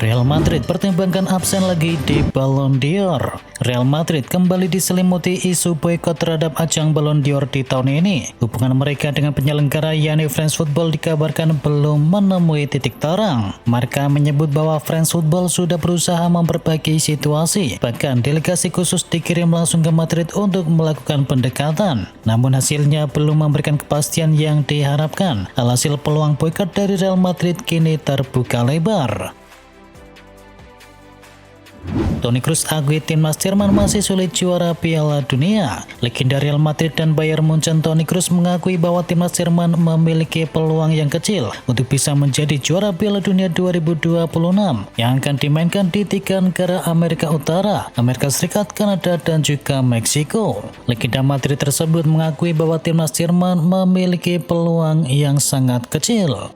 Real Madrid pertimbangkan absen lagi di Ballon d'Or. Real Madrid kembali diselimuti isu boikot terhadap ajang Ballon d'Or di tahun ini. Hubungan mereka dengan penyelenggara yakni France Football dikabarkan belum menemui titik terang. Mereka menyebut bahwa France Football sudah berusaha memperbaiki situasi. Bahkan delegasi khusus dikirim langsung ke Madrid untuk melakukan pendekatan. Namun hasilnya belum memberikan kepastian yang diharapkan. Alhasil peluang boikot dari Real Madrid kini terbuka lebar. Toni Kroos akui timnas Jerman masih sulit juara Piala Dunia. Legenda Real Madrid dan Bayern Munchen Toni Kroos mengakui bahwa timnas Jerman memiliki peluang yang kecil untuk bisa menjadi juara Piala Dunia 2026 yang akan dimainkan di 3 negara Amerika Utara, Amerika Serikat, Kanada, dan juga Meksiko. Legenda Madrid tersebut mengakui bahwa timnas Jerman memiliki peluang yang sangat kecil.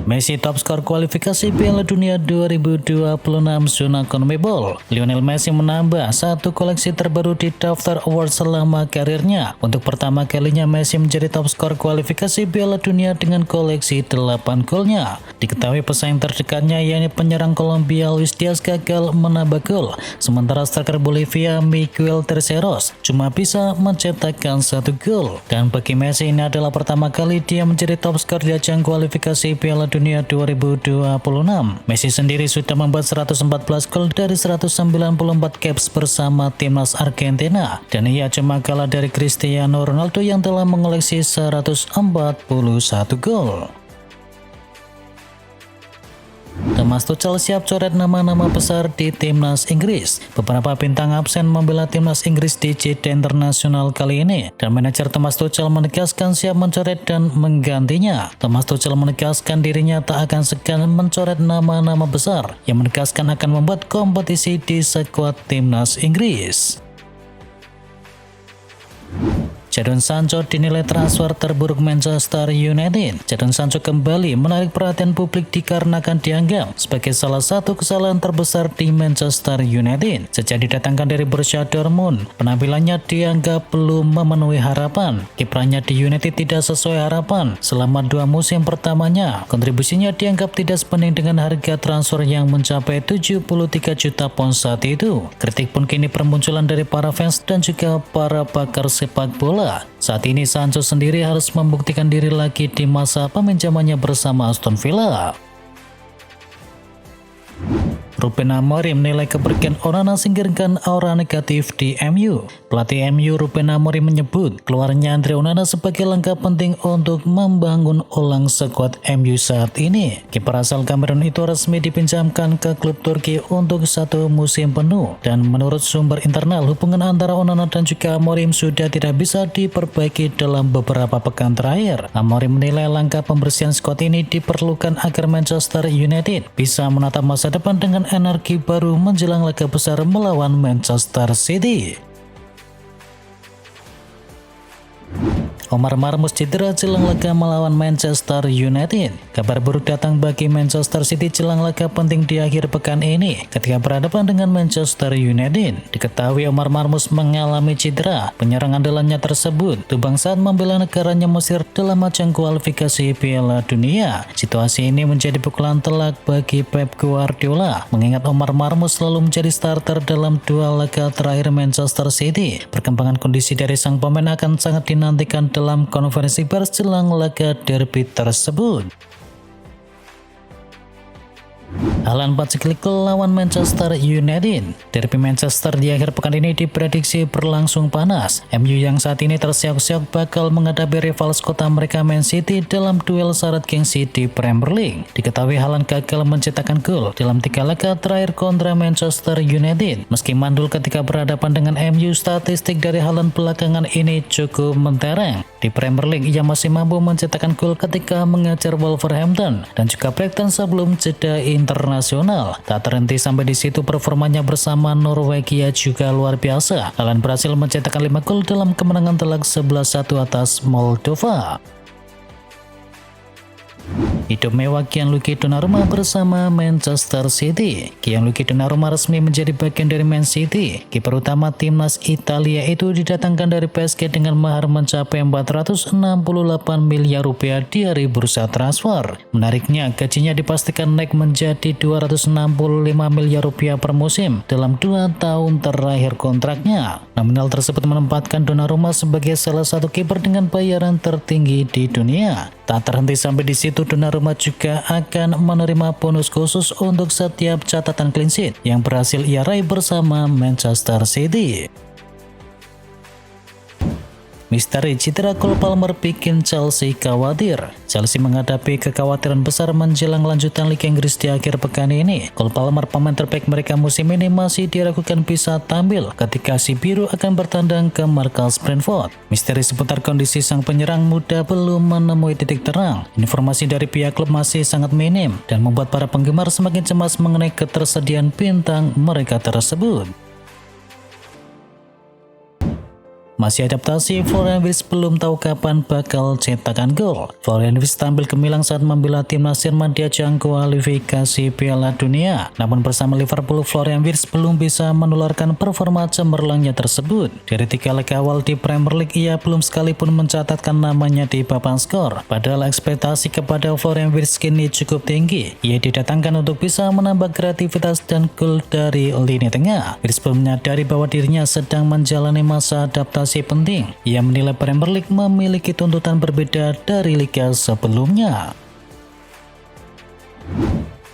Messi top skor kualifikasi Piala Dunia 2026 zona CONMEBOL. Lionel Messi menambah 1 koleksi terbaru di daftar award selama karirnya. Untuk pertama kalinya Messi menjadi top skor kualifikasi Piala Dunia dengan koleksi 8 golnya. Diketahui pesaing terdekatnya yakni penyerang Kolombia Luis Diaz gagal menambah gol, sementara striker Bolivia Miguel Terceros cuma bisa mencetakkan 1 gol. Dan bagi Messi ini adalah pertama kali dia menjadi top skor di ajang kualifikasi Piala Dunia 2026. Messi sendiri sudah membuat 114 gol dari 194 caps bersama timnas Argentina, dan ia cuma kalah dari Cristiano Ronaldo yang telah mengoleksi 141 gol. Thomas Tuchel siap coret nama-nama besar di timnas Inggris. Beberapa bintang absen membela timnas Inggris di jeda internasional kali ini, dan manajer Thomas Tuchel menegaskan siap mencoret dan menggantinya. Thomas Tuchel menegaskan dirinya tak akan segan mencoret nama-nama besar yang menegaskan akan membuat kompetisi di skuad timnas Inggris. Jadon Sancho dinilai transfer terburuk Manchester United. Jadon Sancho kembali menarik perhatian publik dikarenakan dianggap sebagai salah satu kesalahan terbesar di Manchester United. Sejak didatangkan dari Borussia Dortmund, penampilannya dianggap belum memenuhi harapan. Kiprahnya di United tidak sesuai harapan. Selama 2 musim pertamanya, kontribusinya dianggap tidak sebanding dengan harga transfer yang mencapai 73 juta pound saat itu. Kritik pun kini bermunculan dari para fans dan juga para pakar sepak bola. Saat ini Sancho sendiri harus membuktikan diri lagi di masa peminjamannya bersama Aston Villa. Ruben Amorim menilai kepergian Onana singkirkan aura negatif di MU. Pelatih MU Ruben Amorim menyebut keluarnya Andre Onana sebagai langkah penting untuk membangun ulang skuad MU saat ini. Kiper asal Kamerun itu resmi dipinjamkan ke klub Turki untuk 1 musim penuh, dan menurut sumber internal hubungan antara Onana dan juga Amorim sudah tidak bisa diperbaiki dalam beberapa pekan terakhir. Amorim menilai langkah pembersihan skuad ini diperlukan agar Manchester United bisa menatap masa depan dengan energi baru menjelang laga besar melawan Manchester City. Omar Marmoush cedera jelang laga melawan Manchester United. Kabar buruk datang bagi Manchester City jelang laga penting di akhir pekan ini ketika berhadapan dengan Manchester United. Diketahui Omar Marmoush mengalami cedera. Penyerang andalannya tersebut tumbang saat membela negaranya Mesir dalam ajang kualifikasi Piala Dunia. Situasi ini menjadi pukulan telak bagi Pep Guardiola, mengingat Omar Marmoush selalu menjadi starter dalam 2 laga terakhir Manchester City. Perkembangan kondisi dari sang pemain akan sangat dinantikan dalam konferensi pers jelang laga derby tersebut. Haaland paceklik lawan Manchester United. Derby Manchester di akhir pekan ini diprediksi berlangsung panas. MU yang saat ini tersiok-siok bakal menghadapi rival sekota mereka Man City dalam duel syarat gengsi di Premier League. Diketahui Haaland gagal mencetakkan gol dalam 3 laga terakhir kontra Manchester United. Meski mandul ketika berhadapan dengan MU, statistik dari Haaland belakangan ini cukup mentereng. Di Premier League ia masih mampu mencetakkan gol ketika mengajar Wolverhampton dan juga Brighton sebelum jeda internasional. Tak terhenti sampai di situ, performanya bersama Norwegia juga luar biasa. Haaland berhasil mencetakkan 5 gol dalam kemenangan telak 11-1 atas Moldova. Hidup mewah Gianluigi Donnarumma bersama Manchester City. Gianluigi Donnarumma resmi menjadi bagian dari Man City. Kiper utama timnas Italia itu didatangkan dari PSG dengan mahar mencapai 468 miliar rupiah di hari bursa transfer. Menariknya, gajinya dipastikan naik menjadi 265 miliar rupiah per musim dalam 2 tahun terakhir kontraknya. Nominal tersebut menempatkan Donnarumma sebagai salah satu kiper dengan bayaran tertinggi di dunia. Tak terhenti sampai di situ, Donnarumma juga akan menerima bonus khusus untuk setiap catatan clean sheet yang berhasil ia raih bersama Manchester City. Misteri cedera Cole Palmer bikin Chelsea khawatir. Chelsea menghadapi kekhawatiran besar menjelang lanjutan Liga Inggris di akhir pekan ini. Cole Palmer, pemain terbaik mereka musim ini, masih diragukan bisa tampil ketika si biru akan bertandang ke markas Brentford. Misteri seputar kondisi sang penyerang muda belum menemui titik terang. Informasi dari pihak klub masih sangat minim dan membuat para penggemar semakin cemas mengenai ketersediaan bintang mereka tersebut. Masih adaptasi, Florian Wirtz belum tahu kapan bakal cetakan gol. Florian Wirtz tampil gemilang saat membela timnas Jerman di ajang kualifikasi Piala Dunia. Namun bersama Liverpool, Florian Wirtz belum bisa menularkan performa cemerlangnya tersebut. Dari 3 laga awal di Premier League, ia belum sekalipun mencatatkan namanya di papan skor. Padahal ekspektasi kepada Florian Wirtz kini cukup tinggi. Ia didatangkan untuk bisa menambah kreativitas dan gol dari lini tengah. Wirtz belum menyadari bahwa dirinya sedang menjalani masa adaptasi penting. Ia menilai Premier League memiliki tuntutan berbeda dari liga sebelumnya.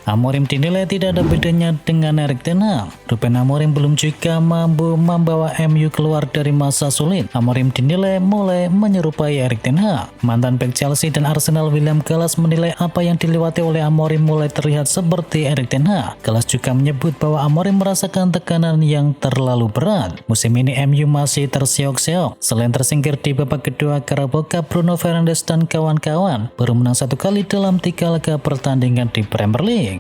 Amorim dinilai tidak ada bedanya dengan Erik ten Hag. Ruben Amorim belum juga mampu membawa MU keluar dari masa sulit. Amorim dinilai mulai menyerupai Erik ten Hag. Mantan bek Chelsea dan Arsenal William Gallas menilai apa yang dilewati oleh Amorim mulai terlihat seperti Erik ten Hag. Gallas juga menyebut bahwa Amorim merasakan tekanan yang terlalu berat. Musim ini MU masih terseok-seok. Selain tersingkir di babak kedua Carabao Cup, Bruno Fernandes dan kawan-kawan baru menang 1 kali dalam 3 laga pertandingan di Premier League.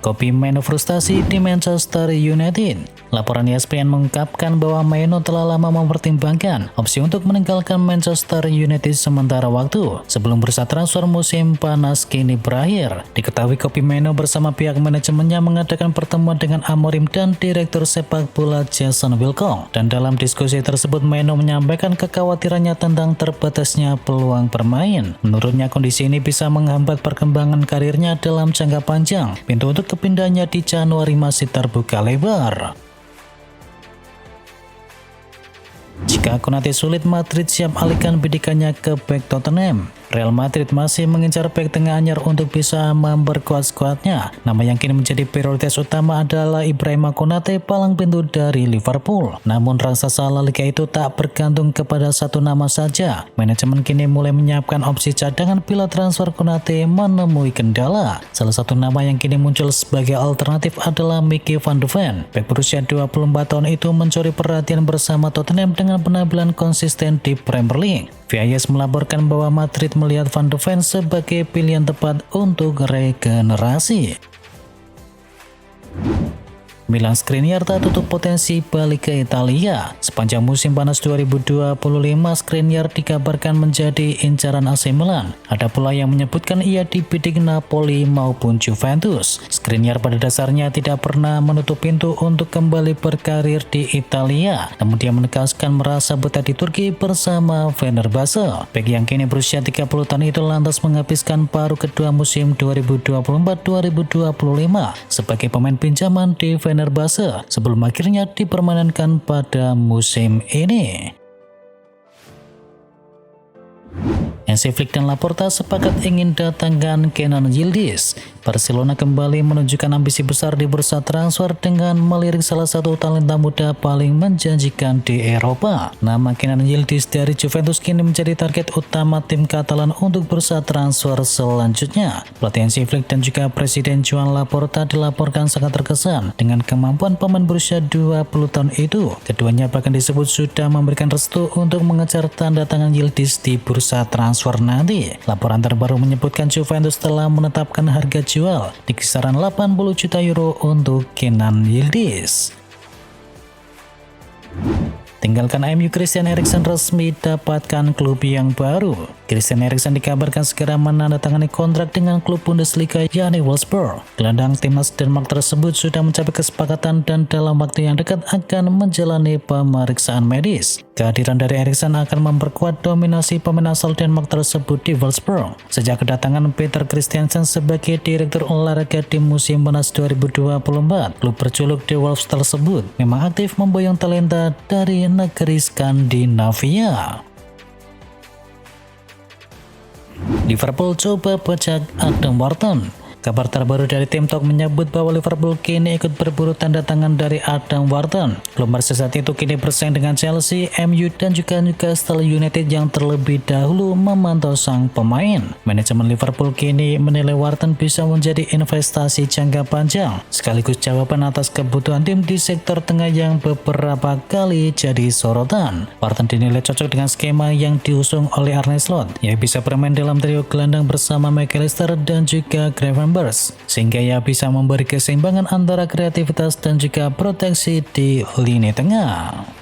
Kopi Mainoo frustasi di Manchester United. Laporan ESPN mengungkapkan bahwa Mainoo telah lama mempertimbangkan opsi untuk meninggalkan Manchester United sementara waktu sebelum bursa transfer musim panas kini berakhir. Diketahui Kopi Mainoo bersama pihak manajemennya mengadakan pertemuan dengan Amorim dan Direktur Sepak Bola Jason Wilcock. Dan dalam diskusi tersebut, Mainoo menyampaikan kekhawatirannya tentang terbatasnya peluang bermain. Menurutnya, kondisi ini bisa menghambat perkembangan karirnya dalam jangka panjang. Pintu untuk kepindahannya di Januari masih terbuka lebar. Jika Konate sulit, Madrid siap alihkan bidikannya ke bek Tottenham. Real Madrid masih mengincar bek tengah anyar untuk bisa memperkuat skuadnya. Nama yang kini menjadi prioritas utama adalah Ibrahima Konate, palang pintu dari Liverpool. Namun raksasa La Liga itu tak bergantung kepada satu nama saja. Manajemen kini mulai menyiapkan opsi cadangan bila transfer Konate menemui kendala. Salah satu nama yang kini muncul sebagai alternatif adalah Mickey van de Ven. Bek berusia 24 tahun itu mencuri perhatian bersama Tottenham dengan penampilan konsisten di Premier League. VIS melaporkan bahwa Madrid melihat Van de Ven sebagai pilihan tepat untuk regenerasi. Milan Skriniar tak tutup potensi balik ke Italia. Sepanjang musim panas 2025, Skriniar dikabarkan menjadi incaran AC Milan. Ada pula yang menyebutkan ia dibidik Napoli maupun Juventus. Skriniar pada dasarnya tidak pernah menutup pintu untuk kembali berkarir di Italia. Namun dia menegaskan merasa betah di Turki bersama Fenerbahce. Bek yang kini berusia 30 tahun itu lantas menghabiskan paruh kedua musim 2024-2025 sebagai pemain pinjaman di Fenerbahce sebelum akhirnya dipermanenkan pada musim ini. Hansi Flick dan Laporta sepakat ingin datangkan Kenan Yildiz. Barcelona kembali menunjukkan ambisi besar di bursa transfer dengan melirik salah satu talenta muda paling menjanjikan di Eropa. Nama Kenan Yildiz dari Juventus kini menjadi target utama tim Katalan untuk bursa transfer selanjutnya. Pelatih Hansi Flick dan juga Presiden Joan Laporta dilaporkan sangat terkesan dengan kemampuan pemain berusia 20 tahun itu. Keduanya bahkan disebut sudah memberikan restu untuk mengejar tanda tangan Yildiz di bursa transfer nanti. Laporan terbaru menyebutkan Juventus telah menetapkan harga jual di kisaran 80 juta euro untuk Kenan Yildiz. tinggalkan MU, Christian Eriksen resmi dapatkan klub yang baru. Christian Eriksen dikabarkan segera menandatangani kontrak dengan klub Bundesliga yakni Wolfsburg. Gelandang timnas Denmark tersebut sudah mencapai kesepakatan dan dalam waktu yang dekat akan menjalani pemeriksaan medis. Kehadiran dari Eriksen akan memperkuat dominasi pemain asal Denmark tersebut di Wolfsburg. Sejak kedatangan Peter Christiansen sebagai direktur olahraga di musim panas 2024, klub berjuluk The Wolves tersebut memang aktif memboyong talenta dari negeri Skandinavia. Liverpool coba bajak Adam Wharton. Kabar terbaru dari Tim Talk menyebut bahwa Liverpool kini ikut berburu tanda tangan dari Adam Wharton. Klub Merseyside itu kini bersaing dengan Chelsea, MU, dan juga Newcastle United yang terlebih dahulu memantau sang pemain. Manajemen Liverpool kini menilai Wharton bisa menjadi investasi jangka panjang, sekaligus jawaban atas kebutuhan tim di sektor tengah yang beberapa kali jadi sorotan. Wharton dinilai cocok dengan skema yang diusung oleh Arne Slot, yang bisa bermain dalam trio gelandang bersama McAllister dan juga Gravenberch, sehingga ia bisa memberi keseimbangan antara kreativitas dan juga proteksi di lini tengah.